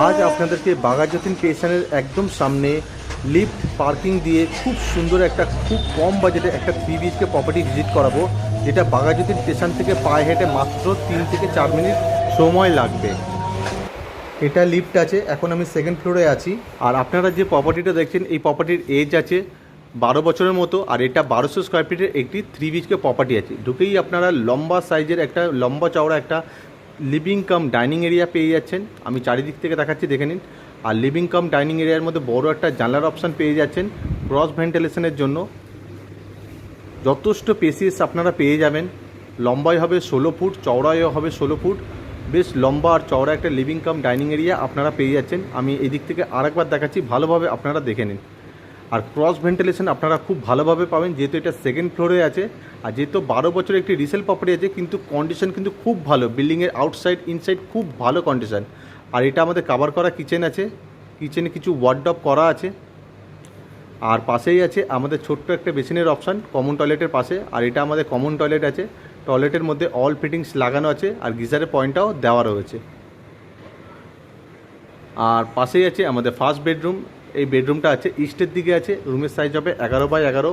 আজ আপনাদেরকে বাঘাযতীন স্টেশনের একদম সামনে লিফট পার্কিং দিয়ে খুব সুন্দর একটা খুব কম বাজেটে একটা 3 BHK প্রপার্টি ভিজিট করাবো, যেটা বাঘাযতীন স্টেশন থেকে পায়ে হেঁটে মাত্র 3 থেকে 4 মিনিট সময় লাগবে। এটা লিফট আছে, এখন আমি সেকেন্ড ফ্লোরে আছি। আর আপনারা যে প্রপার্টিটা দেখছেন এই প্রপার্টির এজ আছে 12 বছরের মতো। আর এটা 1200 স্কোয়ার ফিটের একটি 3 BHK প্রপার্টি আছে। ঢুকেই আপনারা লম্বা সাইজের একটা লম্বা চওড়া একটা লিভিং কাম ডাইনিং এরিয়া পেয়ে যাচ্ছেন। আমি চারিদিক থেকে দেখাচ্ছি, দেখে নিন। আর লিভিং কাম ডাইনিং এরিয়ার মধ্যে বড় একটা জানলার অপশান পেয়ে যাচ্ছেন ক্রস ভেন্টিলেশনের জন্য। যথেষ্ট পেসিয়াস আপনারা পেয়ে যাবেন। লম্বাই হবে 16 ফুট, চওড়াইও হবে 16 ফুট। বেশ লম্বা আর চওড়া একটা লিভিং কাম ডাইনিং এরিয়া আপনারা পেয়ে যাচ্ছেন। আমি এই দিক থেকে আরেকবার দেখাচ্ছি, ভালোভাবে আপনারা দেখে নিন। আর ক্রস ভেন্টিলেশন আপনারা খুব ভালোভাবে পাবেন, যেহেতু এটা সেকেন্ড ফ্লোরে আছে। আর যেহেতু 12 বছরের একটি রিসেল প্রপার্টি আছে, কিন্তু কন্ডিশন কিন্তু খুব ভালো। বিল্ডিংয়ের আউটসাইড ইনসাইড খুব ভালো কন্ডিশন। আর এটা আমাদের কভার করা কিচেন আছে, কিচেনে কিছু ওয়ার্ডরোব করা আছে। আর পাশেই আছে আমাদের ছোট্ট একটা বেসিনের অপশান কমন টয়লেটের পাশে। আর এটা আমাদের কমন টয়লেট আছে, টয়লেটের মধ্যে অল ফিটিংস লাগানো আছে আর গিজারের পয়েন্টটাও দেওয়া রয়েছে। আর পাশেই আছে আমাদের ফার্স্ট বেডরুম। এই বেডরুমটা আছে ইস্টের দিকে আছে, রুমের সাইজ হবে 11x11।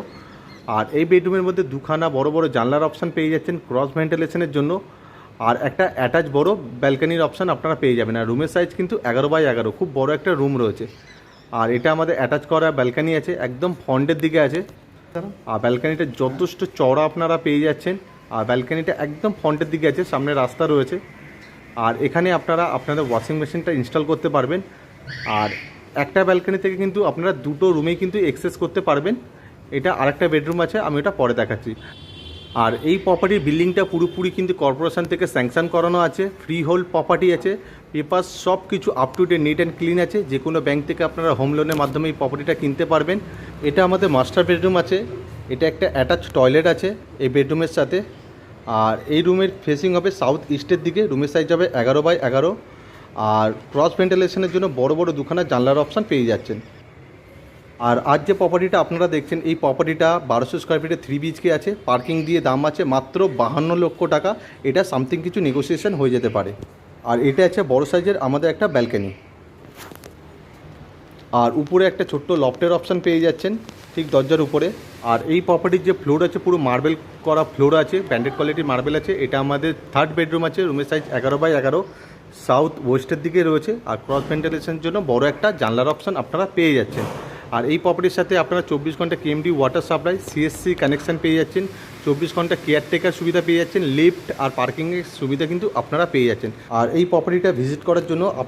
আর এই বেডরুমের মধ্যে দুখানা বড় বড় জানলার অপশান পেয়ে যাচ্ছেন ক্রস ভেন্টিলেশনের জন্য। আর একটা অ্যাটাচ বড় ব্যালকানির অপশান আপনারা পেয়ে যাবেন। আর রুমের সাইজ কিন্তু 11x11, খুব বড় একটা রুম রয়েছে। আর এটা আমাদের অ্যাটাচ করা ব্যালকানি আছে, একদম ফ্রন্টের দিকে আছে। আর ব্যালকানিটা যথেষ্ট চওড়া আপনারা পেয়ে যাচ্ছেন। আর ব্যালকানিটা একদম ফ্রন্টের দিকে আছে, সামনে রাস্তা রয়েছে। আর এখানে আপনারা আপনাদের ওয়াশিং মেশিনটা ইনস্টল করতে পারবেন। আর একটা ব্যালকানি থেকে কিন্তু আপনারা দুটো রুমেই কিন্তু অ্যাক্সেস করতে পারবেন। এটা আরেকটা বেডরুম আছে, আমি ওটা পরে দেখাচ্ছি। আর এই প্রপার্টির বিল্ডিংটা পুরোপুরি কিন্তু কর্পোরেশন থেকে স্যাংশন করানো আছে, ফ্রি হোল্ড প্রপার্টি আছে, পেপার সব কিছু up to date neat and clean আছে। যে কোনো ব্যাংক থেকে আপনারা হোম লোনের মাধ্যমে এই প্রপার্টিটা কিনতে পারবেন। এটা আমাদের মাস্টার বেডরুম আছে, এটা একটা অ্যাটাচ টয়লেট আছে এই বেডরুমের সাথে। আর এই রুমের ফেসিং হবে সাউথ ইস্টের দিকে, রুমের সাইজ হবে 11x11। আর ক্রস ভেন্টিলেশনের জন্য বড় বড় দুখানা জানলার অপশান পেয়ে যাচ্ছেন। আর আজ যে প্রপার্টিটা আপনারা দেখছেন এই প্রপার্টিটা 1200 স্কোয়ার ফিটের 3 BHK আছে, পার্কিং দিয়ে দাম আছে মাত্র 52 লক্ষ টাকা। এটা সামথিং কিছু নেগোসিয়েশন হয়ে যেতে পারে। আর এটা আছে বড় সাইজের আমাদের একটা ব্যালকনি। আর উপরে একটা ছোট্ট লফটের অপশান পেয়ে যাচ্ছেন ঠিক দরজার উপরে। আর এই প্রপার্টির যে ফ্লোর আছে পুরো মার্বেল করা ফ্লোর আছে, ব্র্যান্ডেড কোয়ালিটির মার্বেল আছে। এটা আমাদের থার্ড বেডরুম আছে, রুমের সাইজ 11x11, সাউথ ওয়েস্টের দিকে রয়েছে। আর ক্রস ভেন্টিলেশনের জন্য বড় একটা জানলার অপশান আপনারা পেয়ে যাচ্ছেন। আর এই প্রপার্টির সাথে আপনারা 24 ঘন্টা KMD water supply CSC connection পেয়ে যাচ্ছেন, 24 ঘন্টা কেয়ারটেকার সুবিধা পেয়ে যাচ্ছেন, লিফট আর পার্কিংয়ের সুবিধা কিন্তু আপনারা পেয়ে যাচ্ছেন। আর এই প্রপার্টিটা ভিজিট করার জন্য